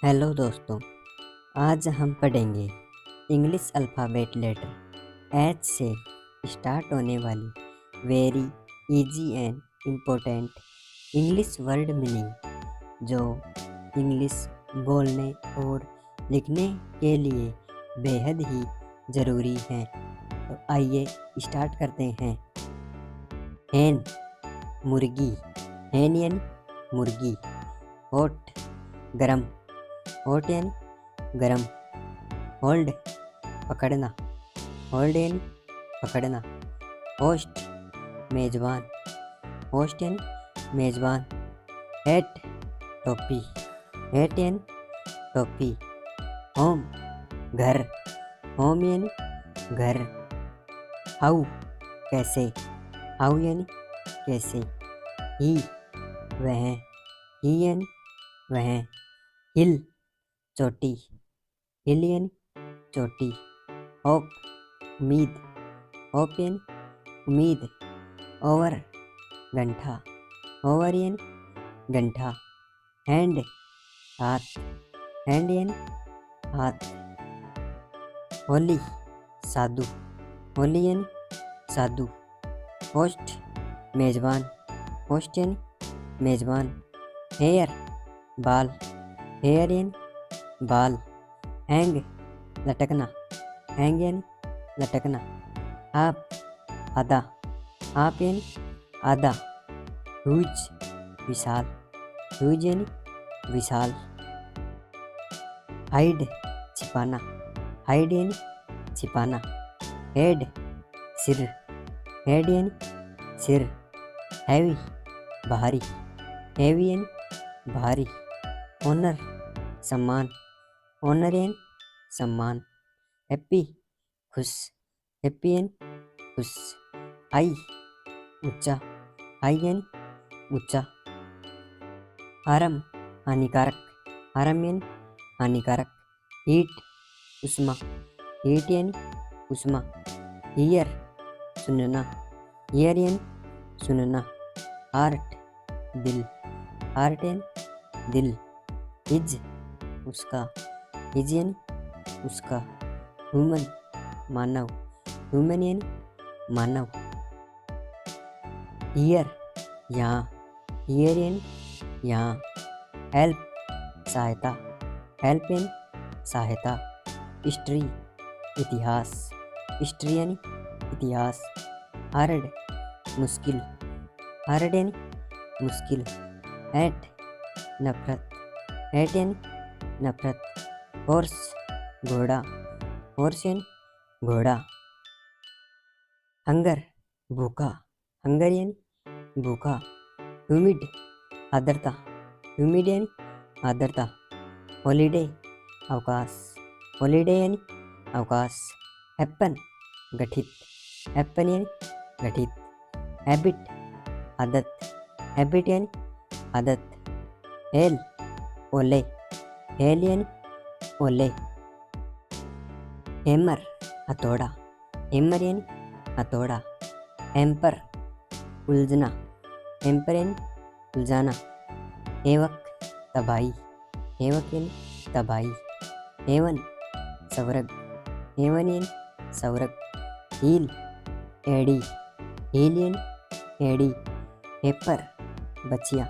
Hello दोस्तों, आज हम पढ़ेंगे इंग्लिश अल्फ़ाबेट लेटर एच से स्टार्ट होने वाली very easy and important English word meaning जो इंग्लिश बोलने और लिखने के लिए बेहद ही ज़रूरी हैं। तो आइए स्टार्ट करते हैं। हैन मुर्गी, हैन यानी मुर्गी। हॉट गरम, हॉट यानी गरम। होल्ड पकड़ना, होल्ड यानी पकड़ना। होस्ट मेज़बान, होस्ट यानी मेज़बान। हैट टोपी, हैट यानी टोपी। होम घर, होम यानी घर। हाउ कैसे, हाउ यानी कैसे। ही वह, ही यानी वह। हिल चोटी, हिल यानी चोटी। होप उम्मीद, होप यानी उम्मीद। ओवर घंटा, ओवर यानी घंटा। हैंड हाथ, हैंड यानी हाथ। होली साधु, होली यानी साधु। होस्ट मेज़बान, होस्ट यानी मेज़बान। हेयर बाल, हेयर यानी बाल। हैंग लटकना, हैंग यानी लटकना। हाफ आधा, हाफ यानी आधा। ह्यूज विशाल, ह्यूज यानी विशाल। हाइड छिपाना, हाइड यानी छिपाना। हेड सिर, हेड यानी सिर। हैवी भारी, हैवी यानी भारी। ऑनर सम्मान, ऑनर यानी सम्मान। हैप्पी खुश, हैप्पी यानी खुश। हाई ऊंचा, हाई यानी ऊंचा। हार्म हानिकारक, हार्म यानी हानिकारक। हीट उष्मा, हीट यानी उष्मा। ईयर सुनना, ईयर यानी सुनना। हार्ट दिल, हार्ट यानी दिल। हिज उसका, हिज यानी उसका। ह्यूमन मानव, ह्यूमन यानी मानव। हियर यहाँ, हियर यानी यहाँ। हेल्प सहायता, हेल्प यानी सहायता। हिस्ट्री इतिहास, हिस्ट्री यानी इतिहास। हार्ड मुश्किल, हार्ड यानी मुश्किल। हैट नफरत, हैट यानी नफरत। हॉर्स घोड़ा, हॉर्स यानी घोड़ा। हंगर भूखा, हंगर यानी भूखा। ह्यूमिड आर्द्रता, ह्यूमिड यानी आर्द्रता। हॉलीडे अवकाश, हॉलीडे यानी अवकाश। हैपन गठित, हैपन यानी गठित। हैबिट आदत, हैबिट यानी आदत। हेल ओले, हेल यानी ओले। हैमर हथौड़ा, हैमर यानी हथौड़ा। हैम्पर उलझना, हैम्पर यानी उलझाना। हेवक तबाही, हेवक यानी तबाही। हेवन स्वर्ग, हेवन यानी स्वर्ग। हील एड़ी, हील यानी एड़ी। हेपर बचिया,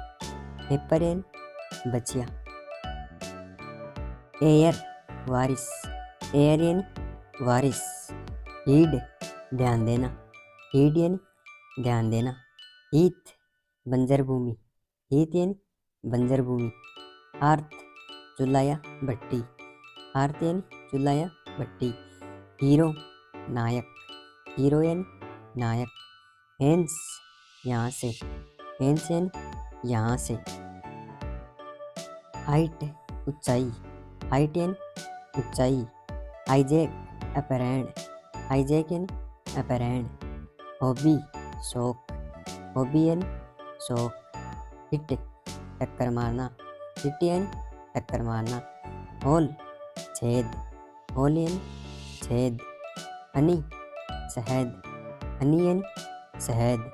हेपर यानी बचिया। एयर वारिस, एयर यानी वारिस। हीड ध्यान देना, हीड यानी ध्यान देना। हीथ बंजर भूमि, हीथ यानी बंजर भूमि। आर्थ चूल्हा या भट्टी, आर्थ यानी चूल्हा या भट्टी। हीरो नायक, हीरो यानी नायक। हैंस यहाँ से, हैंस यानी यहाँ से। हाइट ऊंचाई, हाइट यानी ऊंचाई। हाईजैक अपहरण, हाईजैक यानी अपहरण। हॉबी शौक, हॉबी यानी शौक। हिट टक्कर मारना, हिट यानी टक्कर मारना। होल छेद, होल यानी छेद। हनी शहद, हनी यानी शहद।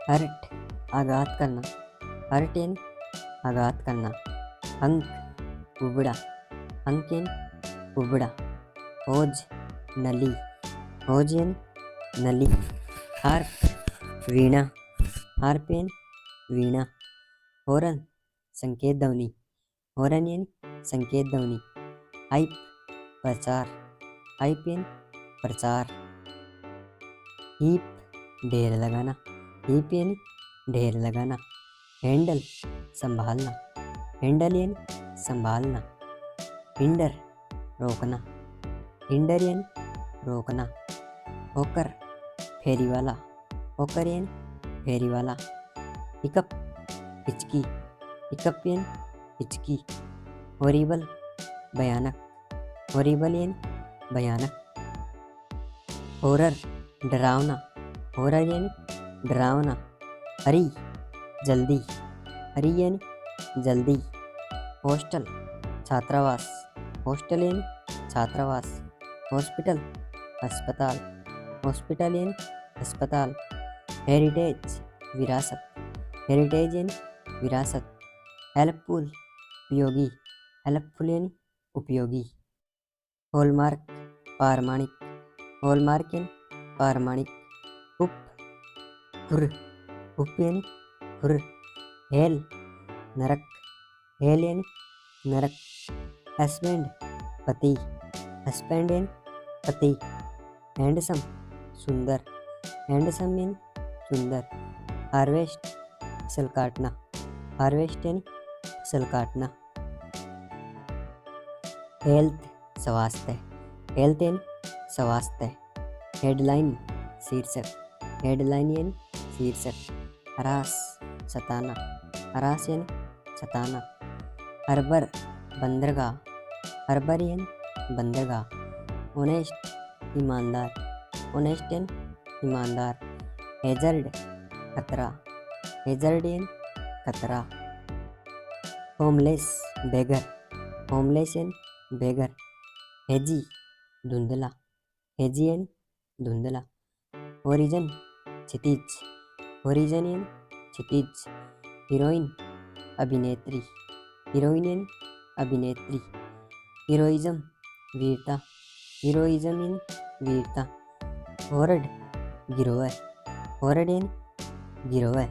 हर्ट आघात करना, हर्ट यानी आघात करना। अंक उबड़ा, अंक एन उबड़ा। ओज नली, ओज एन नली। हार्प वीणा, हार्प एन वीणा। हॉर्न संकेत ध्वनि, हॉर्न एन संकेत ध्वनि। हाइप प्रचार, हाइप एन प्रचार। हीप ढेर लगाना, हीप यानी ढेर लगाना। हैंडल संभालना, हैंडल यानी संभालना। हिंडर रोकना, हिंडर यानी रोकना। होकर फेरी वाला, होकर यानी फेरी वाला। हिकअप हिचकी, हिकअप यानी हिचकी। हॉरिबल भयानक, हॉरिबल यानी भयानक। हॉरर डरावना, हॉरर यानी डरावना। हरी जल्दी, हरी यानी जल्दी। हॉस्टल छात्रावास, हॉस्टल यानी छात्रावास। हॉस्पिटल अस्पताल, हॉस्पिटल यानी अस्पताल। हेरिटेज विरासत, हेरिटेज यानी विरासत। हेल्पफुल उपयोगी, हेल्पफुल यानी उपयोगी। हॉलमार्क पारमाणिक, हॉलमार्क यानी पारमाणिक। उप खुर, उप यानी खुर। हेल नरक, हेल यानी नरक। हस्बैंड पति, हस्बैंड यानी पति। हैंडसम सुंदर, हैंडसम यानी सुंदर। हार्वेस्ट फसल काटना, हार्वेस्ट यानी फसल काटना। हेल्थ स्वास्थ्य, हेल्थ यानी स्वास्थ्य। हेडलाइन शीर्षक, हेडलाइन यानी शीर्षक। हरास सताना, हरास यानी सताना। हर्बर बंदरगाह, हर्बर यानी बंदरगाह। ऑनेस्ट ईमानदार, ऑनेस्ट यानी ईमानदार। हेजर्ड खतरा, हेजर्ड यानी खतरा। होमलेस बेगर, होमलेस यानी बेगर। हेजी धुंधला, हेजी यानी धुंधला। ओरिजन क्षितिज, ओरिजन यानी क्षितिज। हीरोइन अभिनेत्री, हीरोइन यानी अभिनेत्री। हीरोइज्म वीरता, हीरोइज्म यानी वीरता। हॉर्ड गिरोह, हॉर्ड यानी गिरोह।